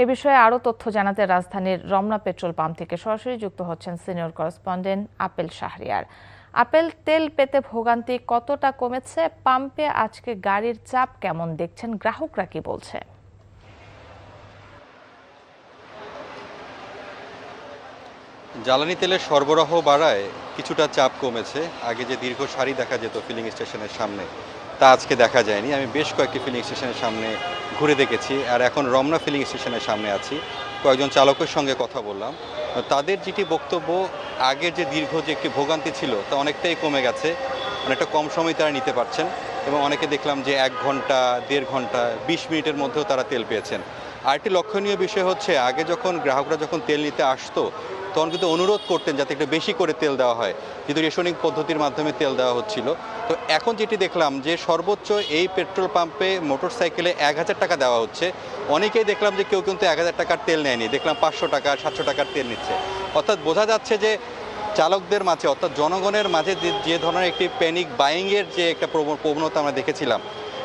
এ বিষয়ে আরও তথ্য জানাতে রাজধানীর রমনা পেট্রোল পাম্প থেকে সরাসরি যুক্ত হচ্ছেন senior correspondent apple Shahriar. Apple, তেল পেতে ভোগান্তি কতটা কমেছে? পাম্পে আজকে গাড়ির চাপ কেমন দেখছেন? গ্রাহকরা কি বলছে? জ্বালানি তেলের সরবরাহ বাড়ায় কিছুটা চাপ কমেছে। আগে যে দীর্ঘ সারি দেখা যেত ফিলিং স্টেশনের সামনে, তা আজকে দেখা যায়নি। আমি বেশ কয়েকটি ফিলিং স্টেশনের সামনে ঘুরে দেখেছি, আর এখন রমনা ফিলিং স্টেশনের সামনে আছি। কয়েকজন চালকের সঙ্গে কথা বললাম। তাদের যেটি বক্তব্য, আগের যে দীর্ঘ যে একটি ভোগান্তি ছিল তা অনেকটাই কমে গেছে, অনেকটা কম সময় তারা নিতে পারছেন, এবং অনেকে দেখলাম যে 1 ঘন্টা, 1.5 ঘন্টা, 20 মিনিটের মধ্যেও তারা তেল পেয়েছেন। আরেকটি লক্ষণীয় বিষয় হচ্ছে, আগে যখন গ্রাহকরা যখন তেল নিতে আসতো তখন কিন্তু অনুরোধ করতেন যাতে একটু বেশি করে তেল দেওয়া হয়, কিন্তু রেশনিং পদ্ধতির মাধ্যমে তেল দেওয়া হচ্ছিল। তো এখন যেটি দেখলাম যে সর্বোচ্চ এই পেট্রোল পাম্পে মোটর সাইকেলে 1000 টাকা দেওয়া হচ্ছে। অনেকেই দেখলাম যে কেউ কিন্তু 1000 টাকার তেল নেয়নি, দেখলাম 500 টাকা 700 টাকার তেল নিচ্ছে। অর্থাৎ বোঝা যাচ্ছে যে চালকদের মাঝে, অর্থাৎ জনগণের মাঝে যে ধরনের একটি প্যানিক বাইংয়ের যে একটা প্রবণতা আমরা দেখেছিলাম,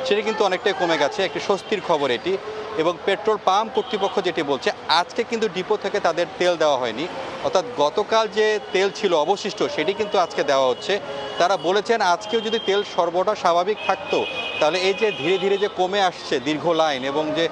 সেটা কিন্তু অনেকটাই কমে গেছে। একটি স্বস্তির খবর এটি। এবং পেট্রোল পাম্প কর্তৃপক্ষ যেটি বলছে, আজকে কিন্তু ডিপো থেকে তাদের তেল দেওয়া হয়নি, অর্থাৎ গতকাল যে তেল ছিল অবশিষ্ট সেটি কিন্তু আজকে দেওয়া হচ্ছে। তারা বলেছেন আজকেও যদি তেল সরবরাহ স্বাভাবিক থাকতো, তাহলে এই যে ধীরে ধীরে যে কমে আসছে দীর্ঘ লাইন, এবং যে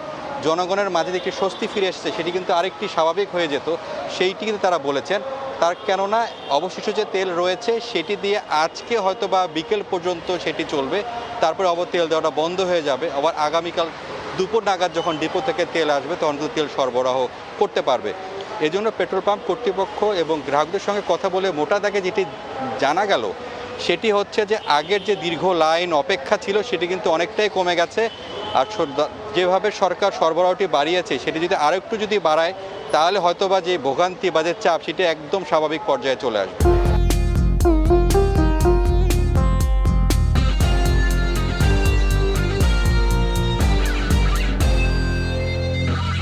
জনগণের মাঝে যে একটি স্বস্তি ফিরে এসছে, সেটি কিন্তু আরেকটি স্বাভাবিক হয়ে যেত, সেইটি কিন্তু তারা বলেছেন। তার কেননা অবশিষ্ট যে তেল রয়েছে সেটি দিয়ে আজকে হয়তো বা বিকেল পর্যন্ত সেটি চলবে, তারপরে আবার তেল দেওয়াটা বন্ধ হয়ে যাবে। আবার আগামীকাল দুপুর নাগাদ যখন ডিপো থেকে তেল আসবে তখন কিন্তু তেল সরবরাহ করতে পারবে। এজন্য পেট্রোল পাম্প কর্তৃপক্ষ এবং গ্রাহকদের সঙ্গে কথা বলে মোটা দাগে যেটি জানা গেল, সেটি হচ্ছে যে আগের যে দীর্ঘ লাইন অপেক্ষা ছিল সেটি কিন্তু অনেকটাই কমে গেছে। আর যেভাবে সরকার সরবরাহটি বাড়িয়েছে, সেটি যদি আরেকটু যদি বাড়ায়, তাহলে হয়তোবা যে ভোগান্তি বা যে চাপ, সেটি একদম স্বাভাবিক পর্যায়ে চলে আসবে।